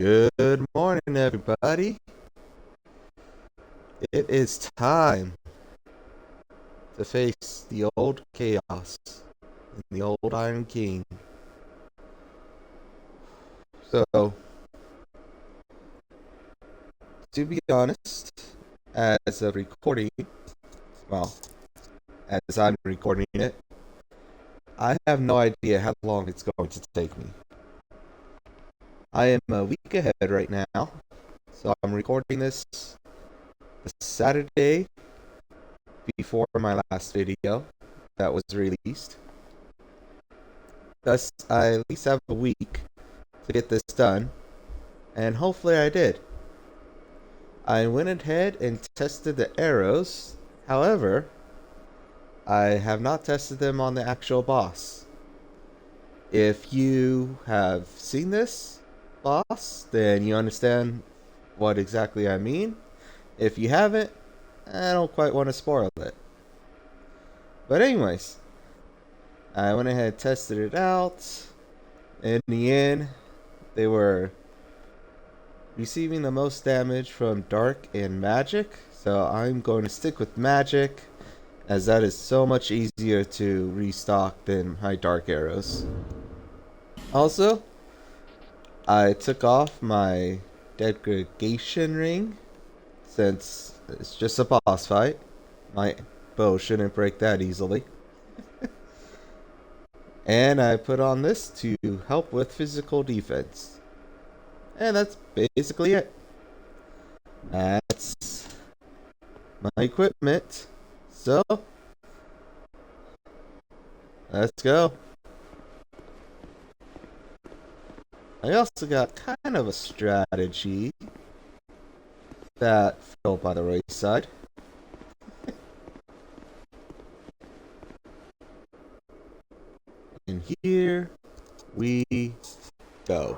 Good morning, everybody. It is time to face the old chaos and the old Iron King. So, to be honest, as a recording, well, as I'm recording it, I have no idea how long it's going to take me. I am a week ahead right now, so I'm recording this the Saturday before my last video that was released. Thus, I at least have a week to get this done, and hopefully I did. I went ahead and tested the arrows. However, I have not tested them on the actual boss. If you have seen this boss, then you understand what exactly I mean. If you haven't, I don't quite want to spoil it. But anyways, I went ahead and tested it out. In the end, they were receiving the most damage from dark and magic, so I'm going to stick with magic, as that is so much easier to restock than my dark arrows. Also, I took off my degradation ring, since it's just a boss fight. My bow shouldn't break that easily. And I put on this to help with physical defense. And that's basically it. That's my equipment. So, let's go. I also got kind of a strategy that fell by the wayside. And here we go.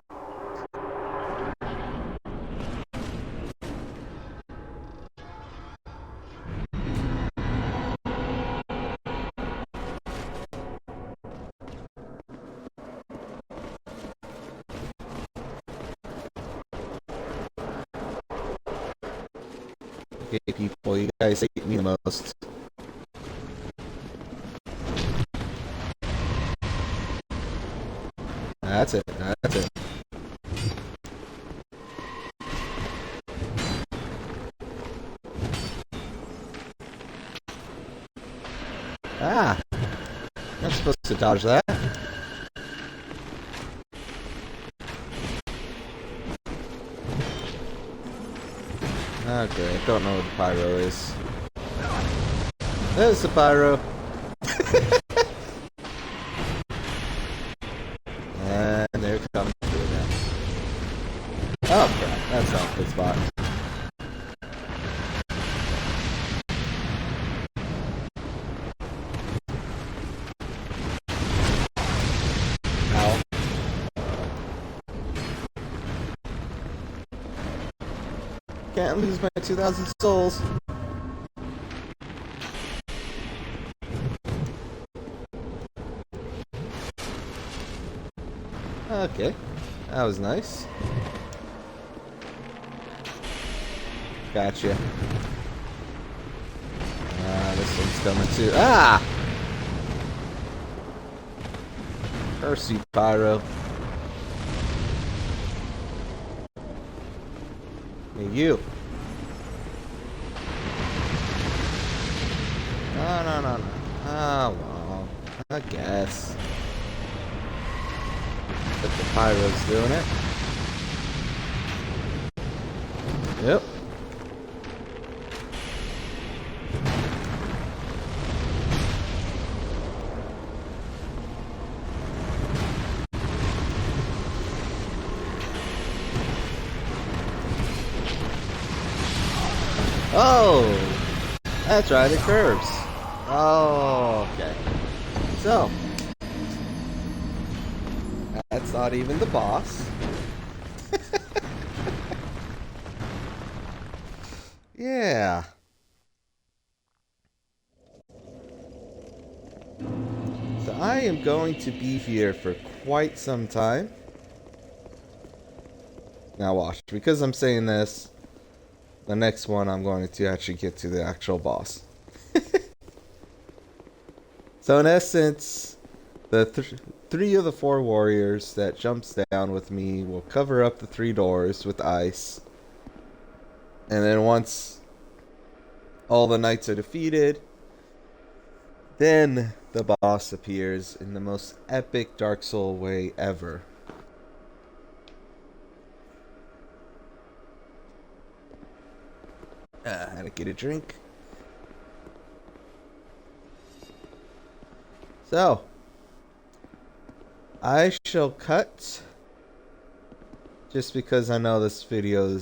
Okay, people, you guys hate me the most. That's it, that's it. Ah! I'm supposed to dodge that. Okay, I don't know what the pyro is. There's the pyro. And they're coming through now. Oh crap, that's not a good spot. Ow. Can't lose my 2,000 souls. Okay, that was nice. Gotcha. This one's coming too. Ah! Curse you, Pyro. Hey, you. No. Oh, well, I guess. But the Pyro's doing it. Yep. Oh! That's right, it curves. Oh, okay. So, that's not even the boss. Yeah. So I am going to be here for quite some time. Now watch, because I'm saying this, the next one I'm going to actually get to the actual boss. So in essence, the three of the four warriors that jumps down with me will cover up the 3 doors with ice. And then once all the knights are defeated, then the boss appears in the most epic Dark Soul way ever. I had to get a drink. So, I shall cut, just because I know this video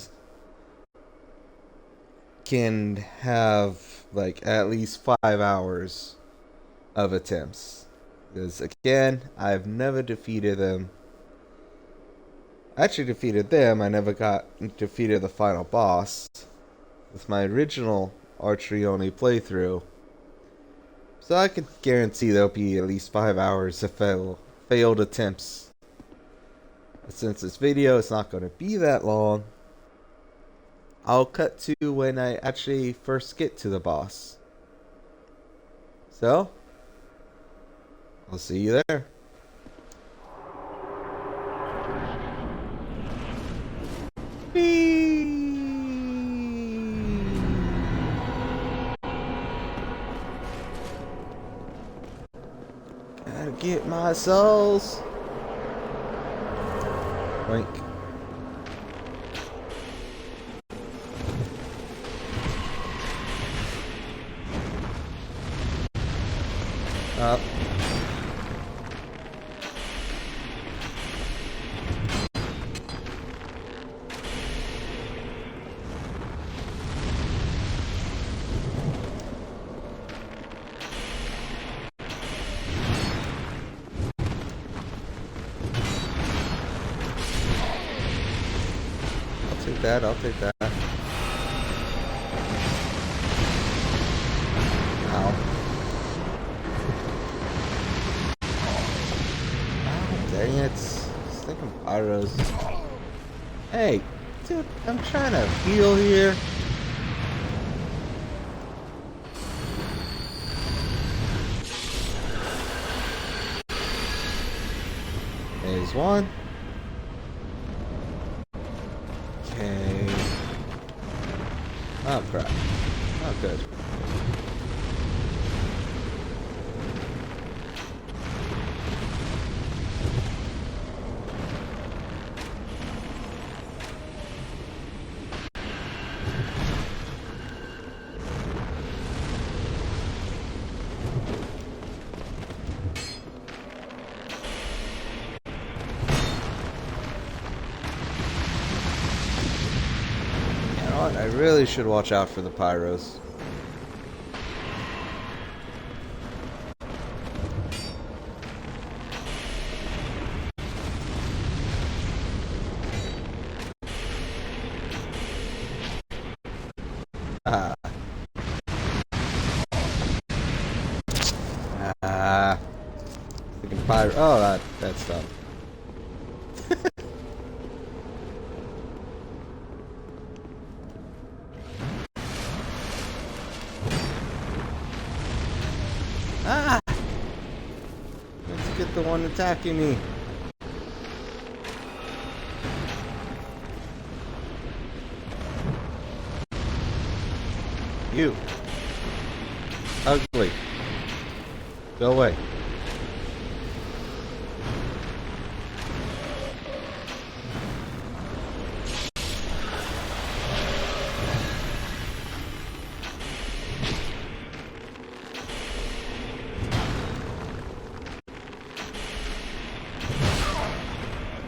can have like at least 5 hours of attempts. Because again, I've never defeated them. I actually defeated them, I never defeated the final boss with my original archery only playthrough. So I can guarantee there'll be at least 5 hours of failed attempts. But since this video is not going to be that long, I'll cut to when I actually first get to the boss. So, I'll see you there. Gotta get my souls. Wink. Up. I'll take that. Ow. Oh, dang it. Stinking pyros. Hey, dude, I'm trying to heal here. There's one. Okay. Oh crap. Oh good. I really should watch out for the pyros. Ah. Ah. Freaking pyro. Oh, that stuff. Ah! Let's get the one attacking me. You. Ugly. Go away.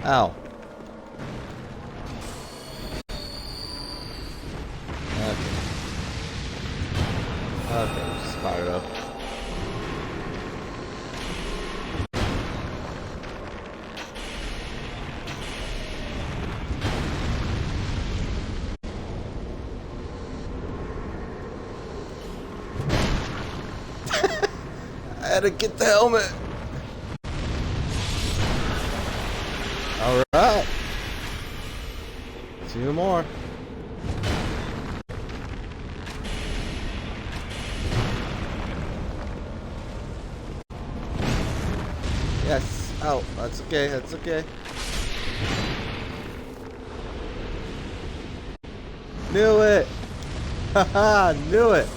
Ow. Okay, just fire it up. I had to get the helmet. Alright. 2 more. Yes. Oh, that's okay. That's okay. Knew it. Haha, knew it.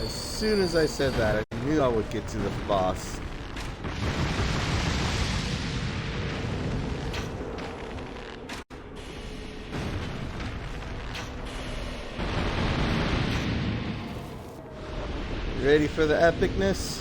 As soon as I said that, I knew I would get to the boss. You ready for the epicness?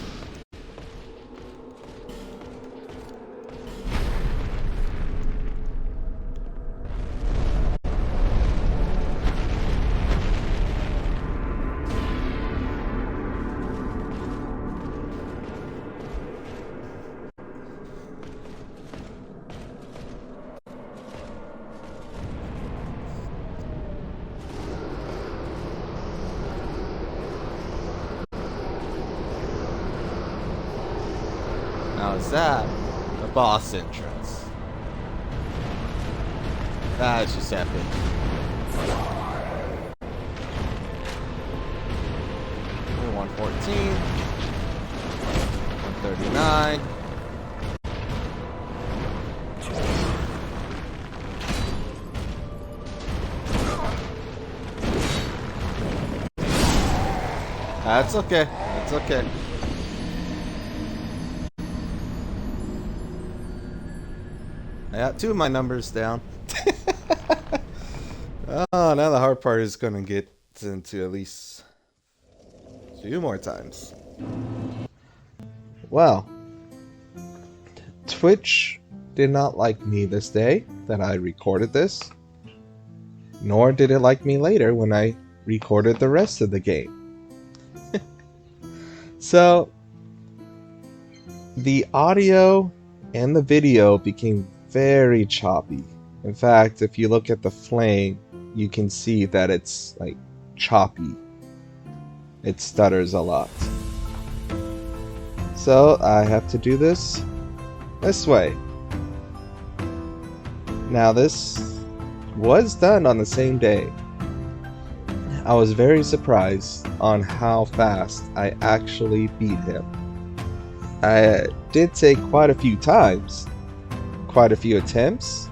Now is that the boss entrance? That's just epic. 114, 139. That's okay. That's okay. I got 2 of my numbers down. Oh, now the hard part is going to get into at least 2 more times. Well, Twitch did not like me this day that I recorded this, nor did it like me later when I recorded the rest of the game. So, the audio and the video became very choppy. In fact, if you look at the flame, you can see that it's like choppy. It stutters a lot. So I have to do this way. Now this was done on the same day. I was very surprised on how fast I actually beat him. I did take quite a few times, quite a few attempts,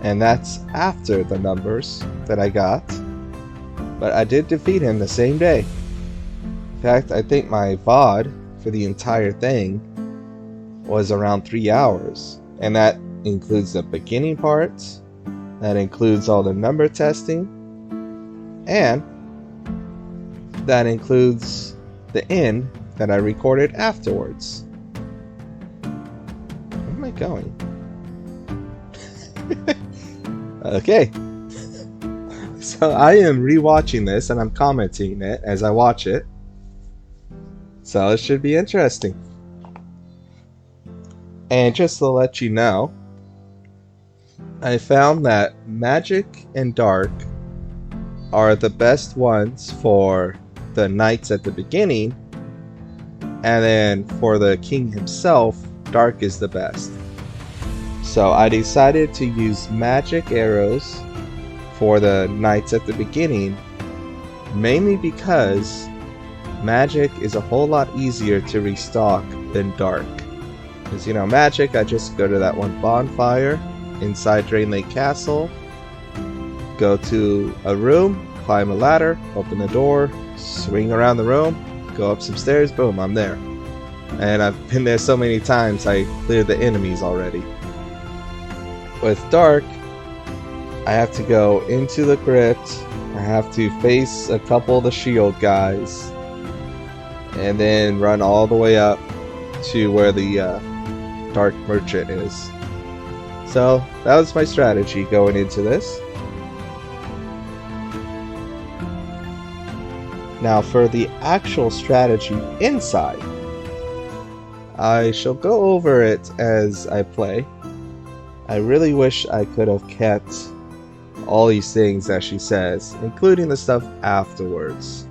and that's after the numbers that I got. But I did defeat him the same day. In fact, I think my VOD for the entire thing was around 3 hours. And that includes the beginning parts, that includes all the number testing, and that includes the end that I recorded afterwards. Where am I going? Okay. So I am rewatching this and I'm commenting it as I watch it. So it should be interesting. And just to let you know, I found that Magic and Dark are the best ones for the knights at the beginning, and then for the king himself, Dark is the best. So I decided to use magic arrows for the knights at the beginning, mainly because magic is a whole lot easier to restock than Dark. Because, you know, magic, I just go to that one bonfire inside Drain Lake Castle, go to a room, climb a ladder, open the door, swing around the room, go up some stairs, boom, I'm there. And I've been there so many times, I cleared the enemies already. With Dark, I have to go into the crypt, I have to face a couple of the shield guys, and then run all the way up to where the Dark Merchant is. So that was my strategy going into this. Now for the actual strategy inside, I shall go over it as I play. I really wish I could have kept all these things that she says, including the stuff afterwards.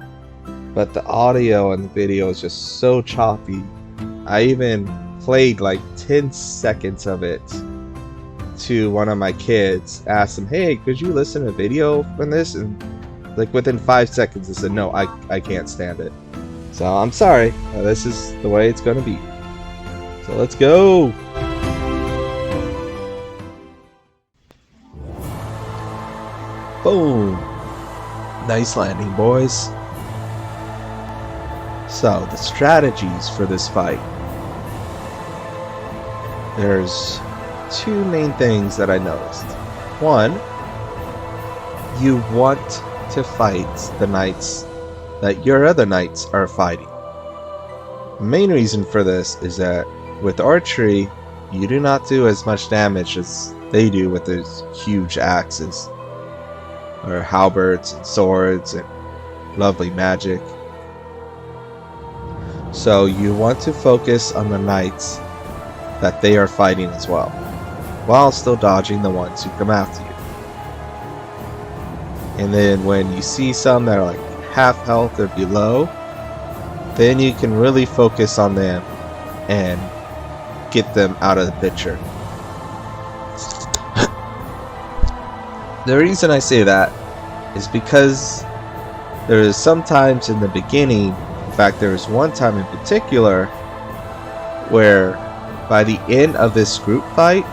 But the audio and the video is just so choppy. I even played like 10 seconds of it to one of my kids, asked them, "Hey, could you listen to a video from this?" And like within 5 seconds, they said, "No, I can't stand it." So I'm sorry. This is the way it's gonna be. So let's go. Boom. Nice landing, boys. So, the strategies for this fight. There's two main things that I noticed. One, you want to fight the knights that your other knights are fighting. The main reason for this is that with archery, you do not do as much damage as they do with those huge axes, or halberds and swords and lovely magic. So you want to focus on the knights that they are fighting as well, while still dodging the ones who come after you. And then when you see some that are like half health or below, then you can really focus on them and get them out of the picture. The reason I say that is because there is sometimes in the beginning, in fact there was one time in particular, where by the end of this group fight,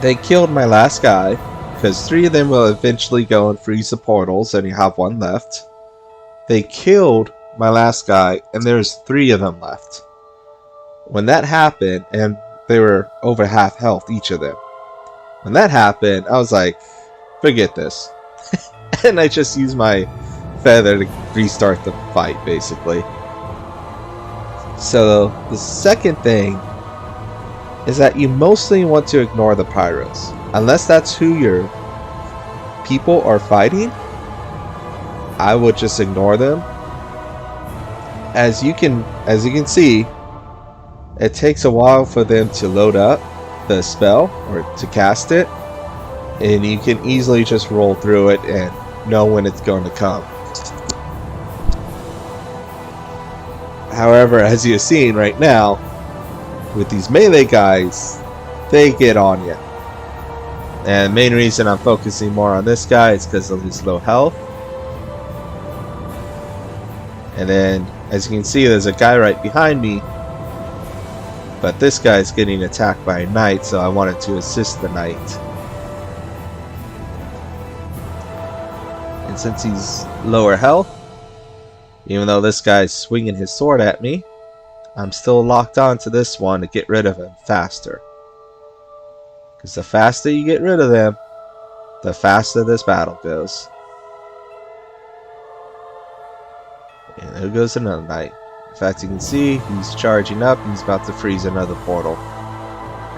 they killed my last guy, because 3 of them will eventually go and freeze the portals and you have 1 left. They killed my last guy and there's 3 of them left. When that happened, and they were over half health each of them, when that happened, I was like, forget this. And I just used my feather to restart the fight, basically. So the second thing is that you mostly want to ignore the pyros, unless that's who your people are fighting. I would just ignore them. As you can see, it takes a while for them to load up the spell or to cast it, and you can easily just roll through it and know when it's going to come. However, as you're seeing right now, with these melee guys, they get on you. And the main reason I'm focusing more on this guy is because of his low health. And then, as you can see, there's a guy right behind me, but this guy's getting attacked by a knight, so I wanted to assist the knight. And since he's lower health, even though this guy's swinging his sword at me, I'm still locked on to this one to get rid of him faster. Because the faster you get rid of them, the faster this battle goes. And there goes another knight. In fact, you can see he's charging up, he's about to freeze another portal.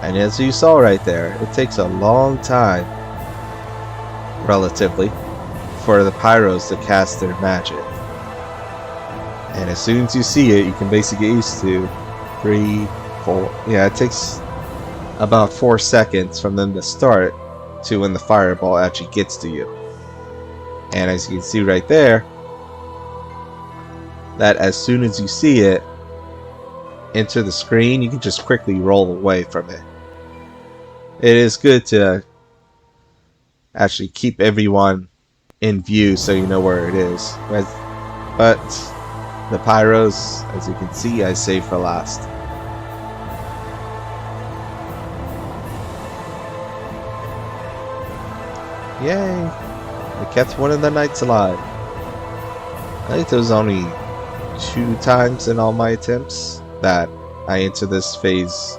And as you saw right there, it takes a long time, relatively, for the pyros to cast their magic. And as soon as you see it, you can basically get used to 3, 4. Yeah, it takes about 4 seconds from them to start to when the fireball actually gets to you. And as you can see right there, that as soon as you see it enter the screen, you can just quickly roll away from it. It is good to actually keep everyone in view so you know where it is. But the pyros, as you can see, I saved for last. Yay! I kept one of the knights alive. I think there was only 2 times in all my attempts that I entered this phase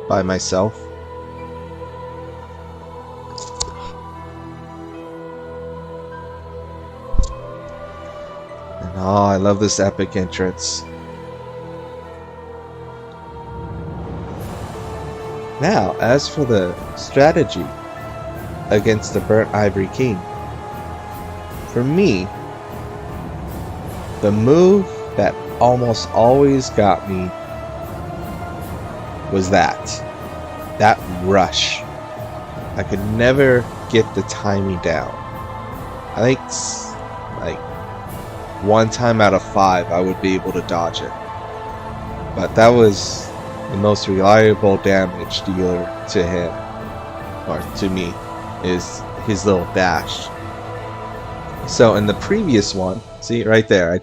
by myself. And oh, I love this epic entrance. Now, as for the strategy against the Burnt Ivory King, for me, the move that almost always got me was that rush. I could never get the timing down. I think like 1 time out of 5 I would be able to dodge it. But that was the most reliable damage dealer to him. or to me, is his little dash. So in the previous one, see right there,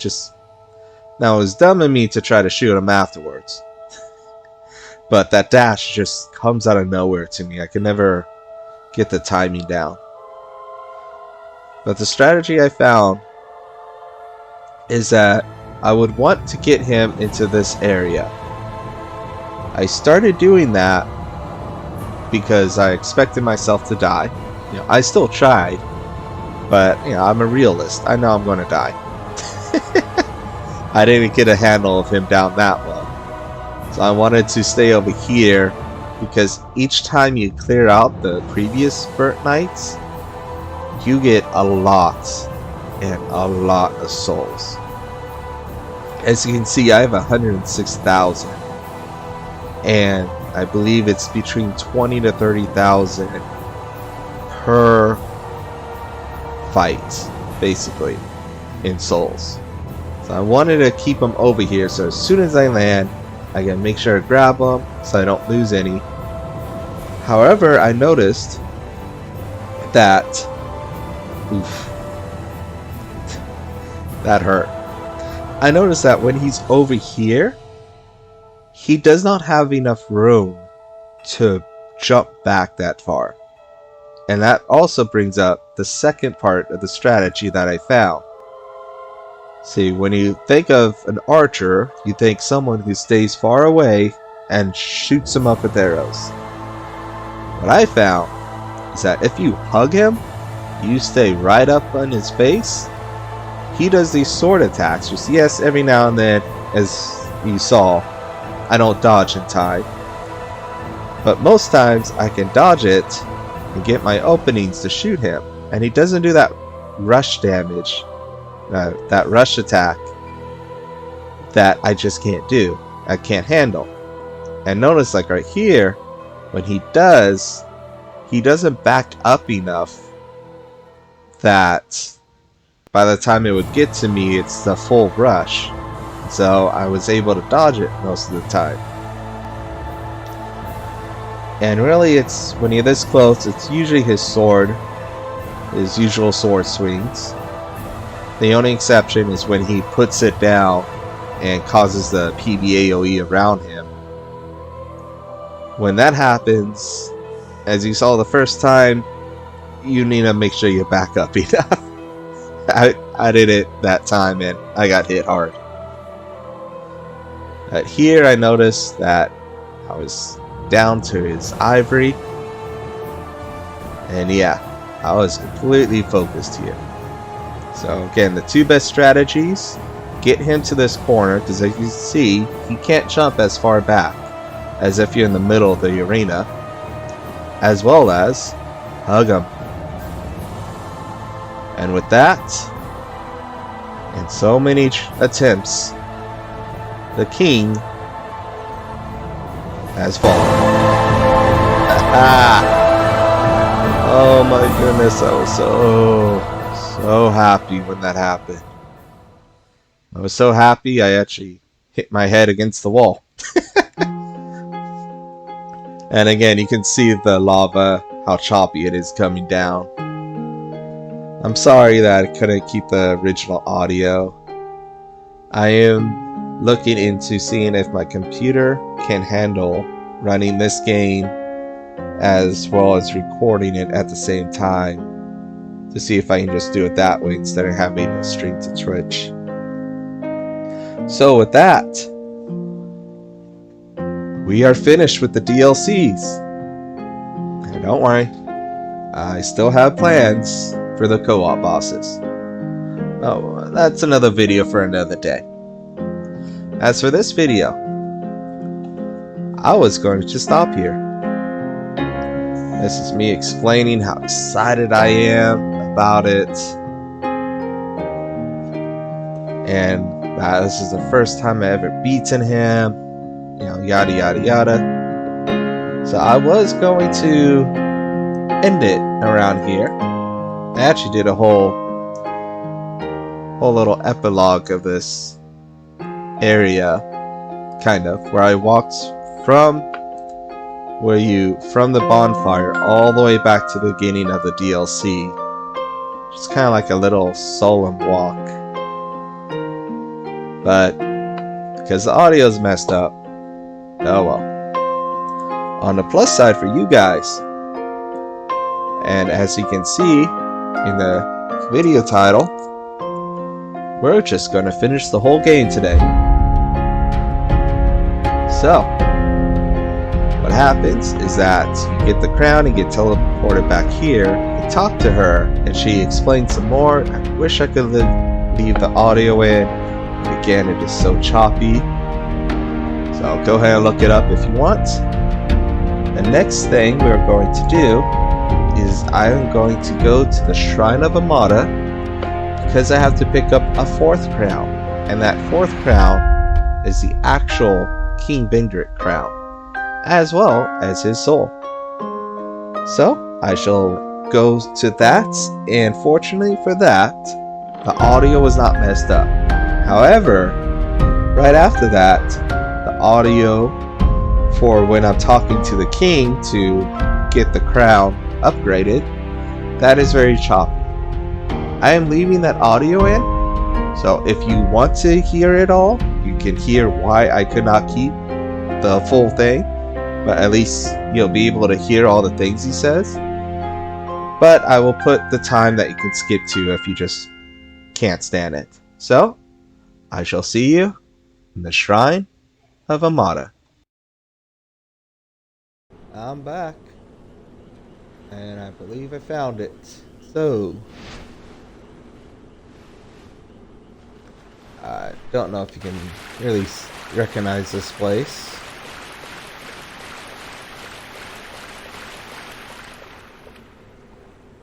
now it was dumb of me to try to shoot him afterwards. But that dash just comes out of nowhere to me. I can never get the timing down. But the strategy I found is that I would want to get him into this area. I started doing that because I expected myself to die. I still tried, but I'm a realist. I know I'm going to die. I didn't get a handle of him down that well. So I wanted to stay over here because each time you clear out the previous burnt nights, you get a lot and a lot of souls. As you can see, I have 106,000, and I believe it's between 20 to 30,000 per fight, basically, in souls. So I wanted to keep them over here, so as soon as I land, I can make sure to grab them so I don't lose any. However, I noticed that, oof, that hurt. I noticed that when he's over here, he does not have enough room to jump back that far. And that also brings up the second part of the strategy that I found. See, when you think of an archer, you think someone who stays far away and shoots them up with arrows. What I found is that if you hug him, you stay right up on his face, he does these sword attacks. Just yes, every now and then, as you saw, I don't dodge in time. But most times I can dodge it and get my openings to shoot him. And he doesn't do that rush damage, that rush attack that I just can't do. I can't handle. And notice like right here, when he does, he doesn't back up enough that by the time it would get to me, it's the full rush. So I was able to dodge it most of the time. And really, it's when you're this close, it's usually his sword, his usual sword swings. The only exception is when he puts it down and causes the PBAOE around him. When that happens, as you saw the first time, you need to make sure you back up enough. I did it that time and I got hit hard. But here I noticed that I was down to his ivory. And yeah, I was completely focused here. So again, the two best strategies, get him to this corner, because as you can see, he can't jump as far back as if you're in the middle of the arena, as well as hug him. And with that, and so many attempts, the king has fallen. Oh my goodness, I was so happy when that happened. I was so happy I actually hit my head against the wall. And again, you can see the lava, how choppy it is coming down. I'm sorry that I couldn't keep the original audio. I am looking into seeing if my computer can handle running this game as well as recording it at the same time, to see if I can just do it that way instead of having to stream to Twitch. So with that, we are finished with the DLCs. And don't worry, I still have plans for the co-op bosses. Oh, that's another video for another day. As for this video, I was going to stop here. This is me explaining how excited I am about it. And this is the first time I ever beaten him. You know, yada yada yada. So I was going to end it around here. I actually did a whole little epilogue of this area, kind of, where I walked from where you, from the bonfire all the way back to the beginning of the DLC. It's kind of like a little solemn walk. But because the audio's messed up, oh well. On the plus side for you guys, and as you can see in the video title, we're just going to finish the whole game today. So, what happens is that you get the crown and get teleported back here. You talk to her and she explains some more. I wish I could leave the audio in. Again, it is so choppy. So go ahead and look it up if you want. The next thing we're going to do is I am going to go to the Shrine of Amada because I have to pick up a 4th crown. And that 4th crown is the actual King Bindrick crown, as well as his soul. So I shall go to that, and fortunately for that, the audio was not messed up. However, right after that, the audio for when I'm talking to the king to get the crown upgraded, that is very choppy. I am leaving that audio in, so if you want to hear it all, you can hear why I could not keep the full thing, but at least you'll be able to hear all the things he says. But I will put the time that you can skip to if you just can't stand it. So, I shall see you in the Shrine of Amada. I'm back, and I believe I found it. So, I don't know if you can really recognize this place.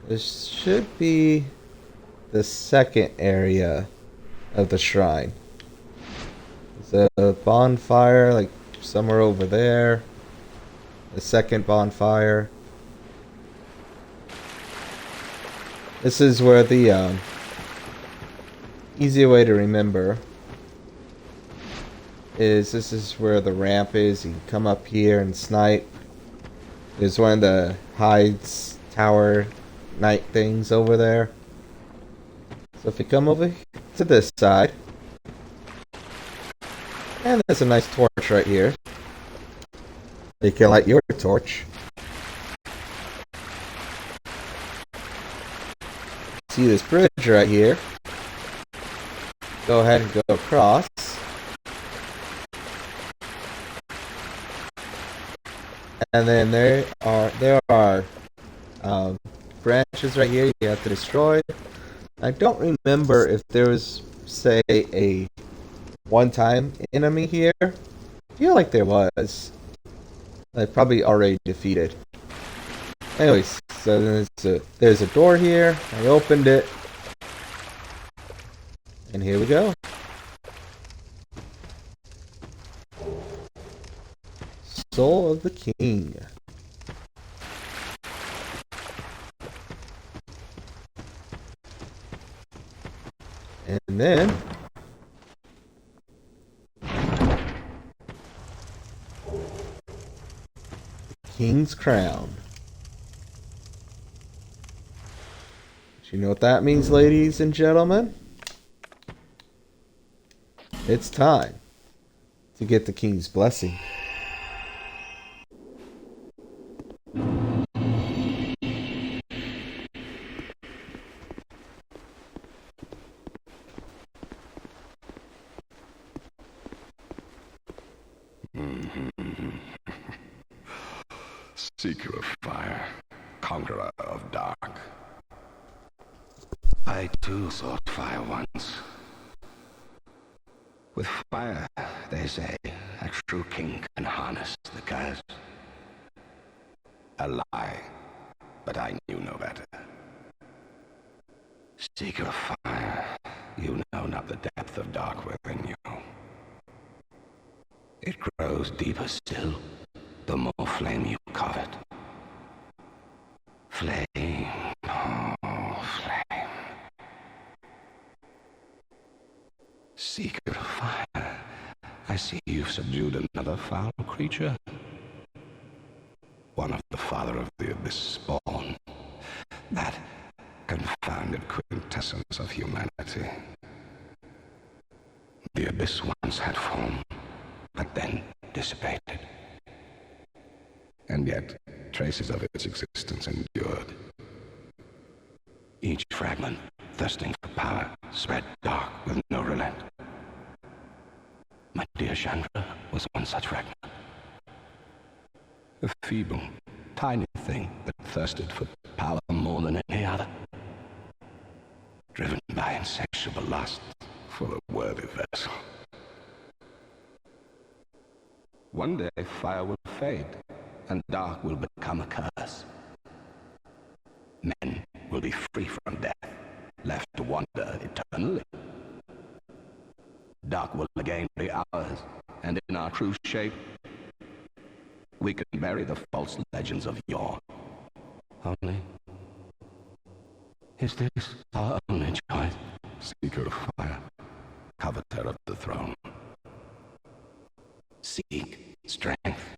This should be the second area of the shrine. There's a bonfire like somewhere over there. The second bonfire. This is where the easy way to remember is this is where the ramp is. You can come up here and snipe. There's one of the hides tower night things over there. So if you come over to this side, and there's a nice torch right here. You can light your torch. See this bridge right here. Go ahead and go across. And then there are branches right here you have to destroy. I don't remember if there was, say, a one-time enemy here. I feel like there was. I probably already defeated. Anyways, so there's a door here. I opened it. And here we go. Soul of the King. And then King's Crown. Do you know what that means, ladies and gentlemen? It's time to get the King's blessing. Seeker of fire, conqueror of dark. I too sought fire once. With fire, they say, a true king can harness the curse. A lie, but I knew no better. Seeker of fire, you know not the depth of dark within you. It grows deeper still, the more flame you covet. Flame, oh, flame. Seeker of fire, I see you've subdued another foul creature. That confounded quintessence of humanity. The abyss once had form, but then dissipated. And yet, traces of its existence endured. Each fragment, thirsting for power, spread dark with no relent. My dear Chandra was one such fragment. A feeble, tiny thing that thirsted for power more than any other. Driven by insatiable lust for a worthy vessel. One day fire will fade, and dark will become a curse. Men will be free from death, left to wander eternally. Dark will again be ours, and in our true shape, we can bury the false legends of yore. Only, is this our only choice? Seeker of fire, coveter of the throne. Seek strength.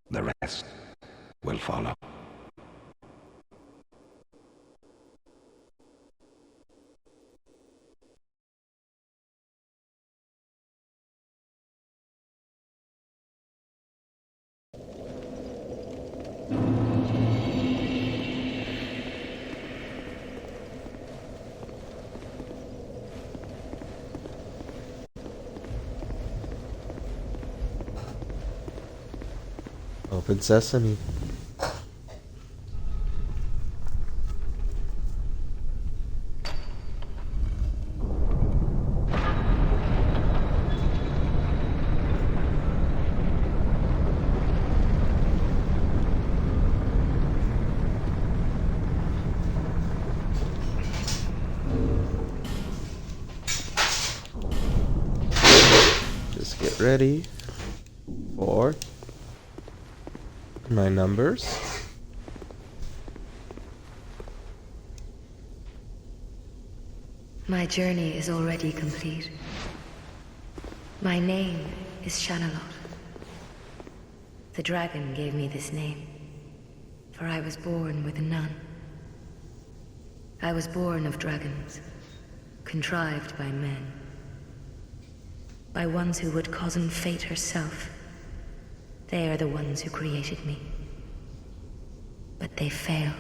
The rest will follow. Open sesame. Just get ready for my numbers. My journey is already complete. My name is Shanalot. The dragon gave me this name, for I was born with none. I was born of dragons, contrived by men. By ones who would cozen fate herself. They are the ones who created me. But they failed.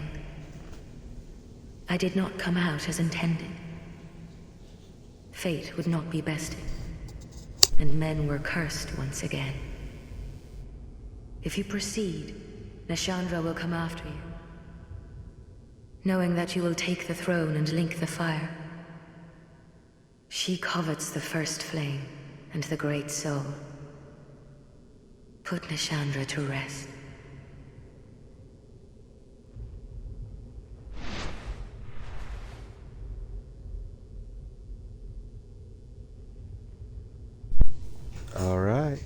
I did not come out as intended. Fate would not be bested, and men were cursed once again. If you proceed, Nashandra will come after you, knowing that you will take the throne and link the fire. She covets the first flame and the great soul. Put Nashandra to rest. All right.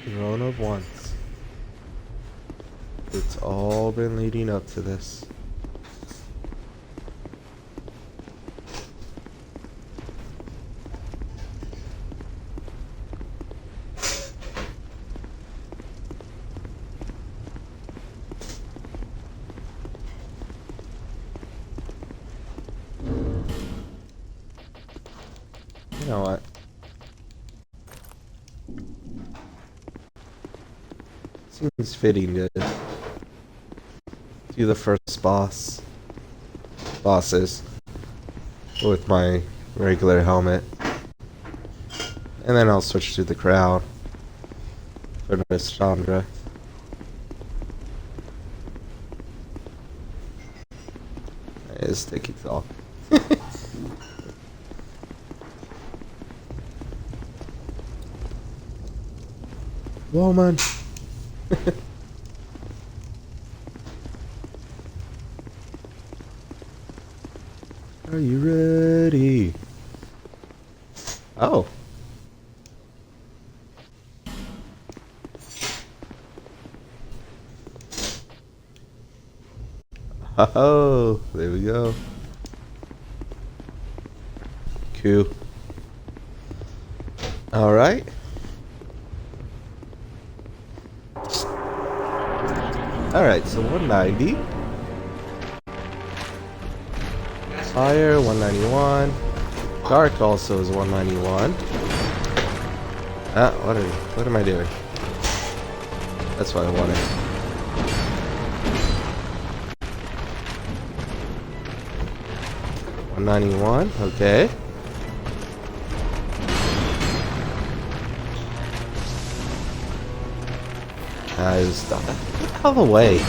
Throne of Wands. It's all been leading up to this. You know what? Seems fitting to do the first bosses with my regular helmet. And then I'll switch to the crowd for Miss Chandra. It's sticky talk. Woman. Are you ready? Oh. Oh, there we go. Cool. All right. All right, so 190. Fire 191. Dark also is 191. Ah, what am I doing? That's what I wanted. $191, okay. I was stuck. Get out of the way.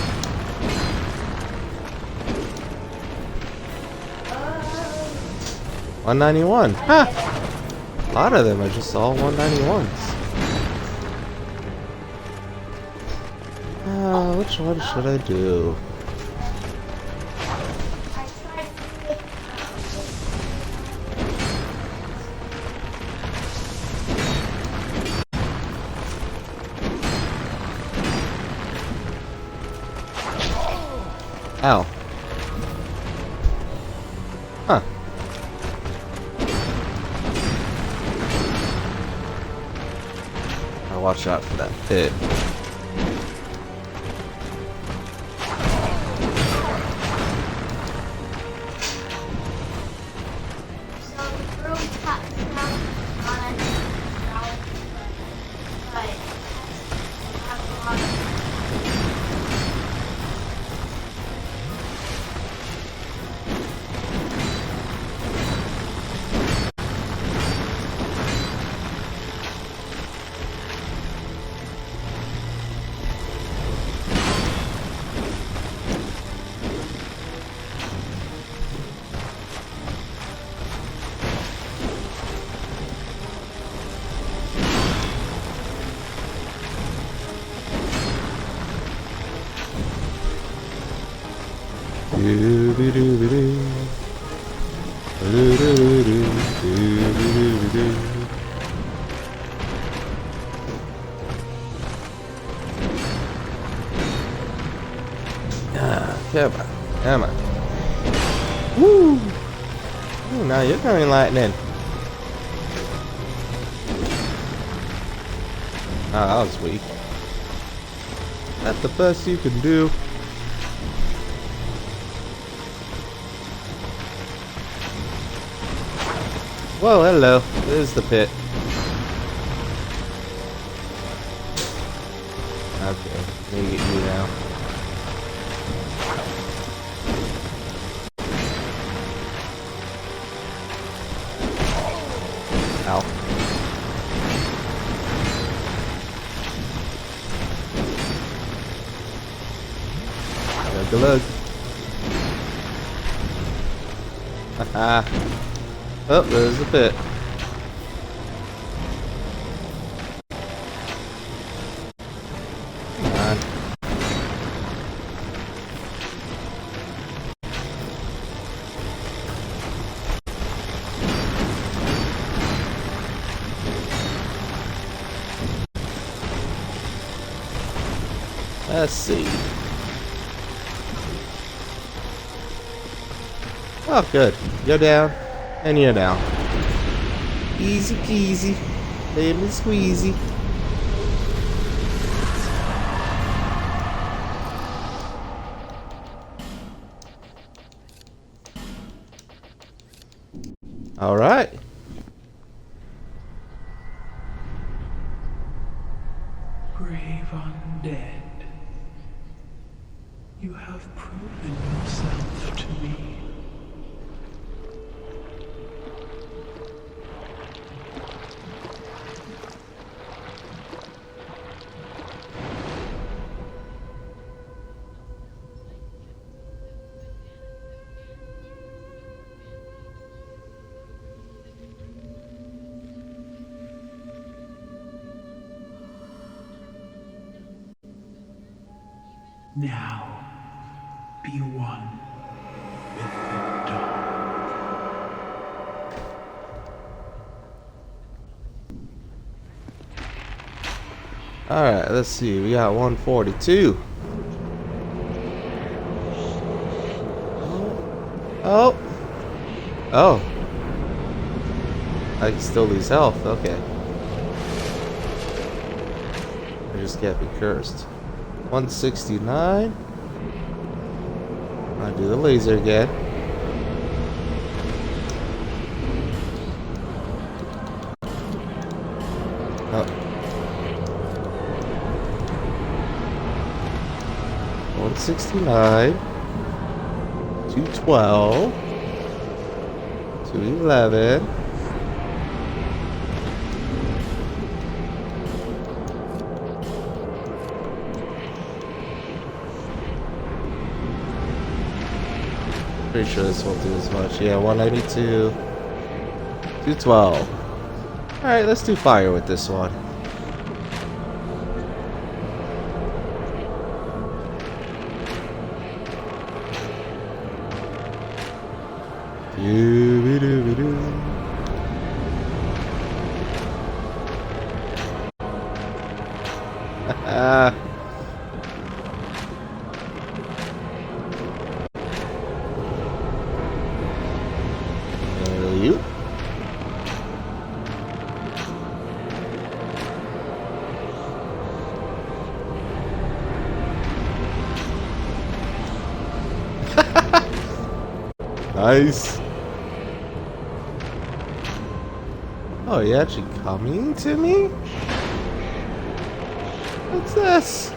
$191. Huh. A lot of them are just all 191s. Which one should I do? Ow. Huh. I'll watch out for that pit. Come on, come on. Woo! Ooh, now you're coming lightning. Oh, that was weak. That's the best you can do. Whoa, hello. There's the pit. Okay, let me get you now. Ow. Good luck. Haha. Oh, there's the pit. Come on. Let's see. Oh, good. You're down, and you're down. Easy peasy, lemon squeezy. All right. Brave undead, you have proven yourself to me. Now, be one with the dark. Alright, let's see. We got 142. Oh. Oh. I can still lose health. Okay. I just can't be cursed. 169. I'll do the laser again. Oh. 169. 212. 211. Pretty sure this won't do as much. Yeah, 192. 212. Alright, let's do fire with this one. Doo-be-doo-be-doo. Ah. You. Nice. Oh, you're actually coming to me? What's this?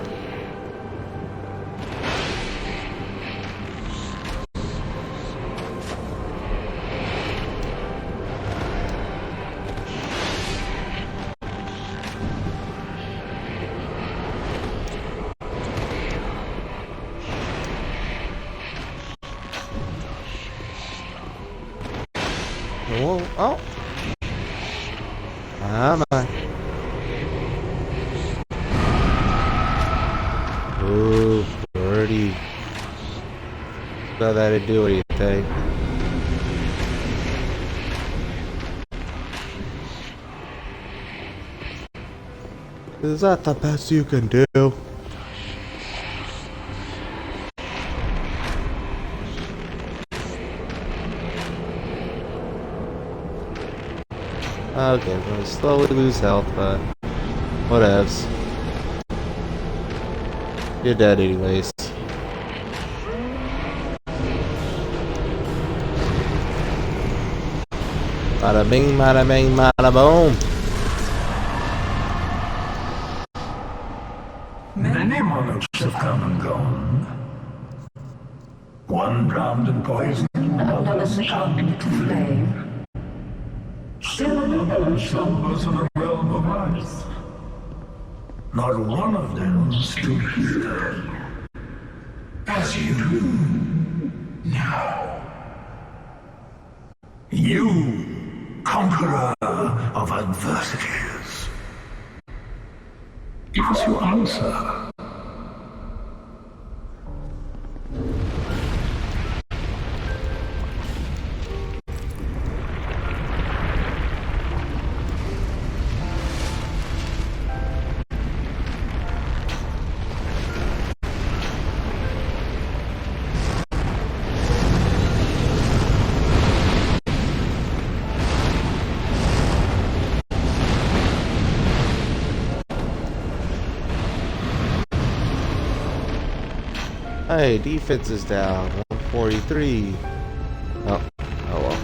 Whoa, oh. Come on. Ooh, birdie. Glad that didn't do anything. Is that the best you can do? Okay, I'm gonna slowly lose health, but whatevs. You're dead anyways. Bada bing, bada bing, bada boom. Many monarchs have come and gone. One drowned in poison, another succumbed to flame. Still another slumbers in a realm of ice. Not one of them stood here as you do now. You, conqueror of adversities. Give us your answer. Hey, defense is down. 143. Oh, oh well.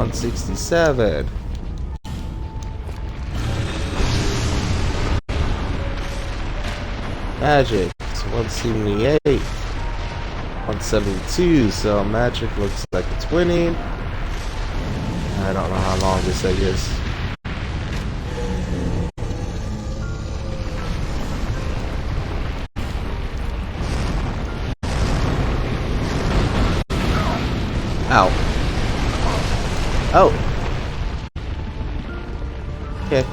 $167. Magic. It's 178. 172, so magic looks like it's winning. I don't know how long this thing is. Ow. Oh. Okay.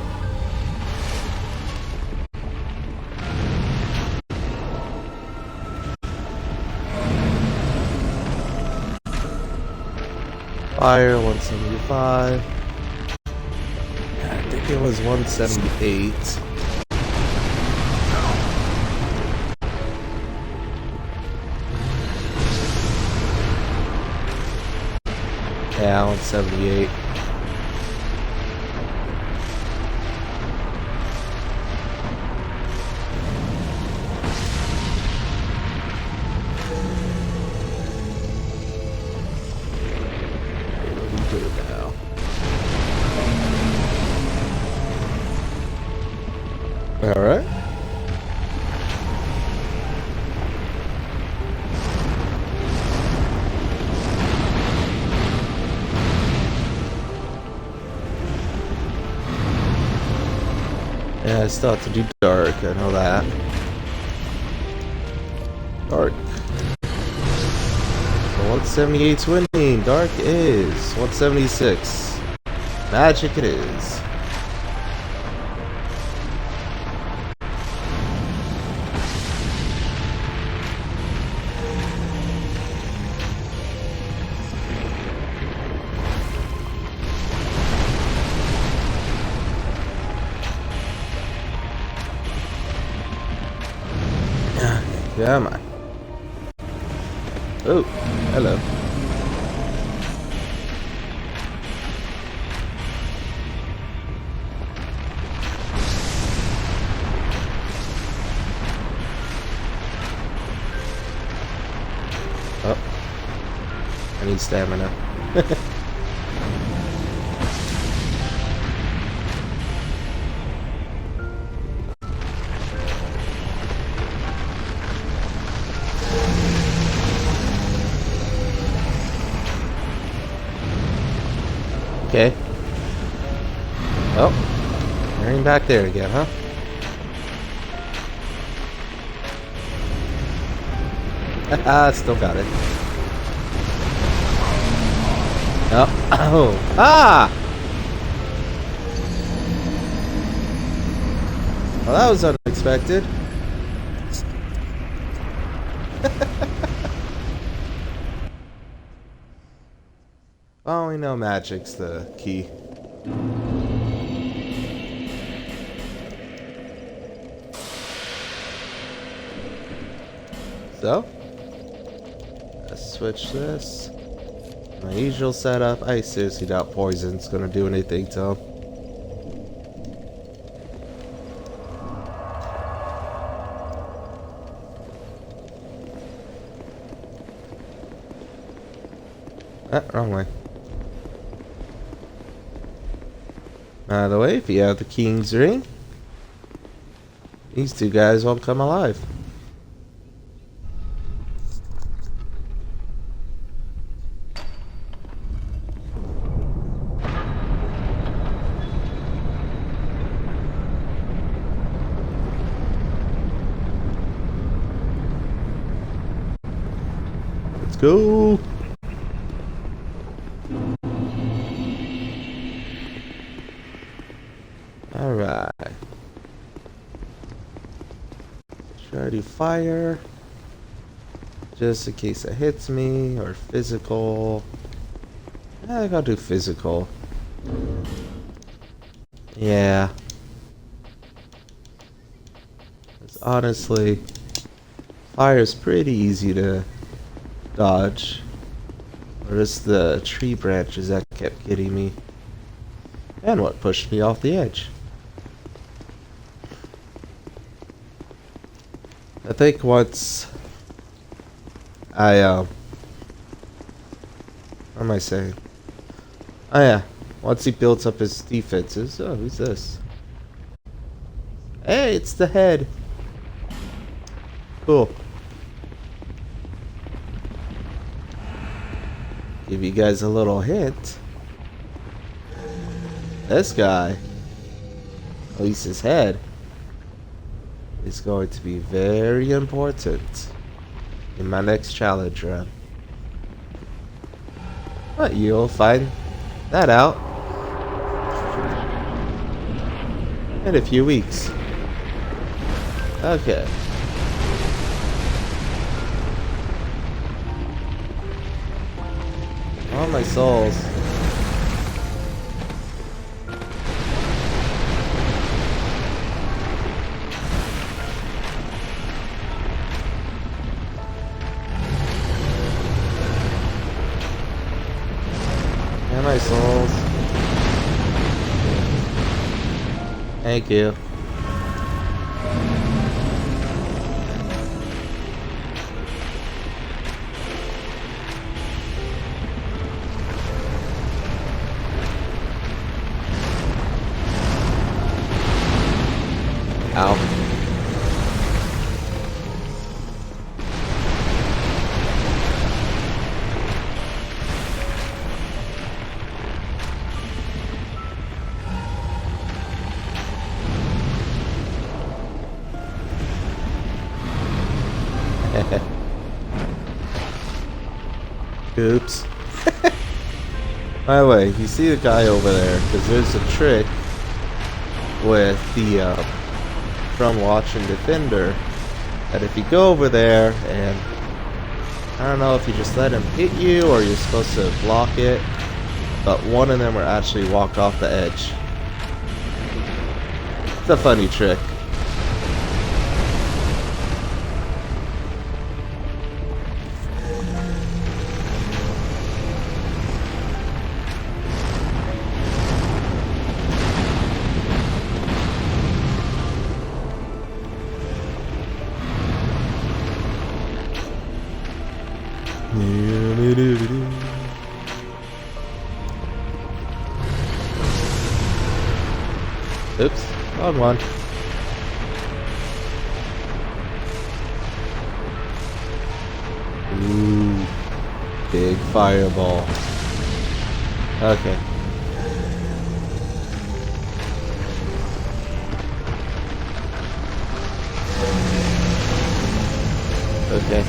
Fire 175. I think it was 178. Yeah, 178. Alright. Yeah, I still have to do dark, I know that. Dark. So 178's winning. Dark is 176. Magic it is. Come on. Oh, hello. Oh. I need stamina. Okay. Oh, we're back there again, huh? Still got it. Oh, oh, ah! Well, that was unexpected. Oh, we know magic's the key. So, let's switch this. My usual setup. I seriously doubt poison's gonna do anything to him. Wrong way. By the way, if you have the King's Ring, these two guys won't come alive. Let's go. Alright. Try to fire. Just in case it hits me. Or physical. I gotta do physical. Yeah. Because honestly, fire is pretty easy to dodge. Or just the tree branches that kept getting me. And what pushed me off the edge. I think once what am I saying? Oh yeah, once he builds up his defenses. Oh, who's this? Hey, it's the head. Cool. Give you guys a little hint. This guy, at least his head, is going to be very important in my next challenge run. But you'll find that out in a few weeks. Okay. All my souls. And my souls. Thank you. Ow. Oops. By the way, you see the guy over there, because there's a trick with the from watching Defender that if you go over there and I don't know if you just let him hit you or you're supposed to block it, but one of them will actually walk off the edge. It's a funny trick. Oops, wrong one. Ooh, big fireball. Okay. Okay.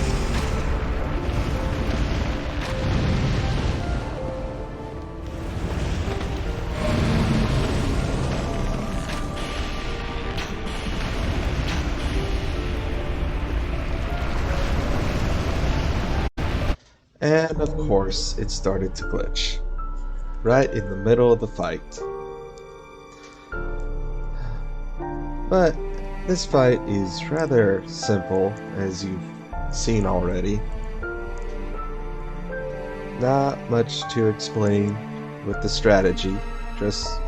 And of course, it started to glitch. Right in the middle of the fight. But this fight is rather simple, as you've seen already. Not much to explain with the strategy. Just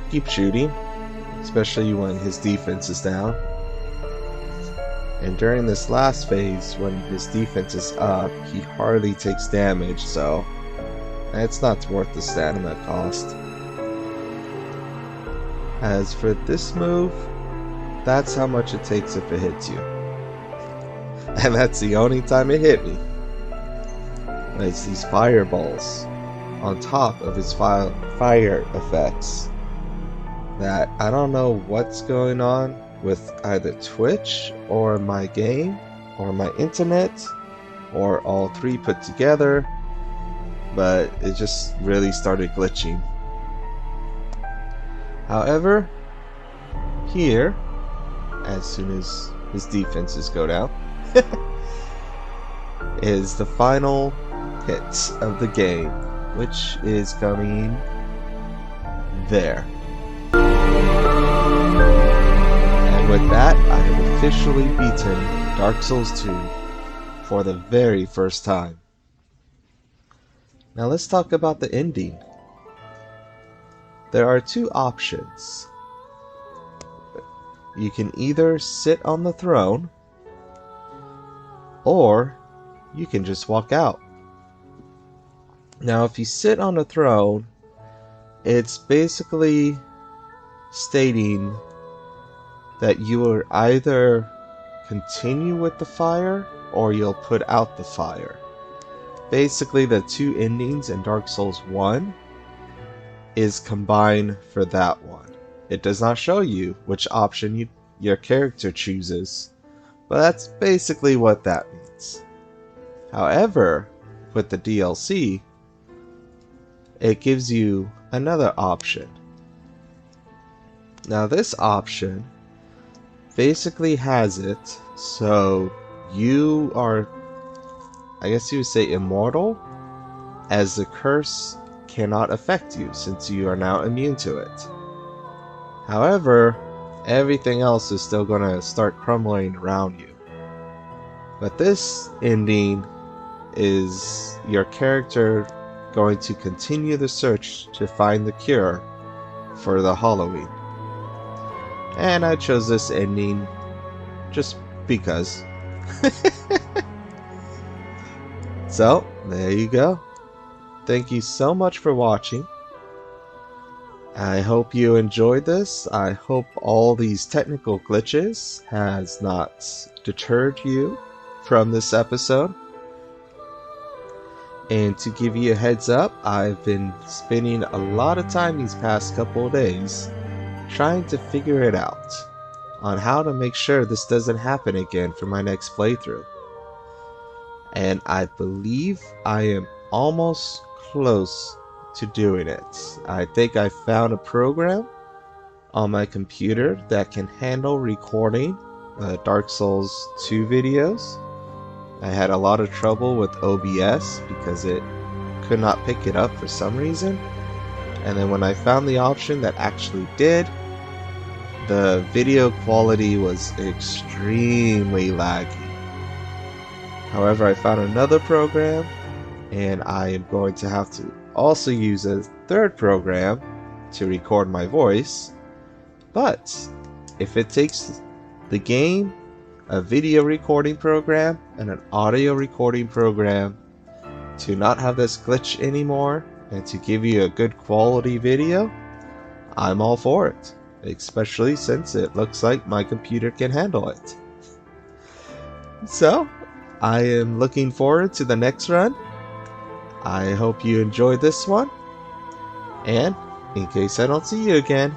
keep shooting, especially when his defense is down. And during this last phase, when his defense is up, he hardly takes damage, so it's not worth the stamina cost. As for this move, that's how much it takes if it hits you. And that's the only time it hit me. It's these fireballs on top of his fire effects that I don't know what's going on with either Twitch or my game or my internet or all three put together, but it just really started glitching. However, here, as soon as his defenses go down, is the final hit of the game, which is coming there. With that, I have officially beaten Dark Souls 2 for the very first time. Now let's talk about the ending. There are two options. You can either sit on the throne, or you can just walk out. Now if you sit on the throne, it's basically stating that you will either continue with the fire or you'll put out the fire. Basically, the two endings in Dark Souls 1 is combined for that one. It does not show you which option your character chooses, but that's basically what that means. However, with the DLC, it gives you another option. Now this option basically has it so you are, I guess you would say, immortal as the curse cannot affect you since you are now immune to it. However, everything else is still going to start crumbling around you. But this ending is your character going to continue the search to find the cure for the Halloween. And I chose this ending just because. So, there you go. Thank you so much for watching. I hope you enjoyed this. I hope all these technical glitches has not deterred you from this episode. And to give you a heads up, I've been spending a lot of time these past couple of days trying to figure it out on how to make sure this doesn't happen again for my next playthrough. And I believe I am almost close to doing it. I think I found a program on my computer that can handle recording Dark Souls 2 videos. I had a lot of trouble with OBS because it could not pick it up for some reason. And then when I found the option that actually did, the video quality was extremely laggy. However, I found another program, and I am going to have to also use a third program to record my voice. But if it takes the game, a video recording program, and an audio recording program to not have this glitch anymore and to give you a good quality video, I'm all for it. Especially since it looks like my computer can handle it. So, I am looking forward to the next run. I hope you enjoyed this one. And, in case I don't see you again,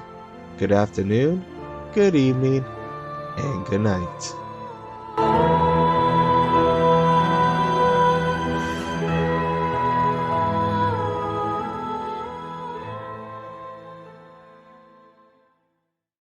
good afternoon, good evening, and good night.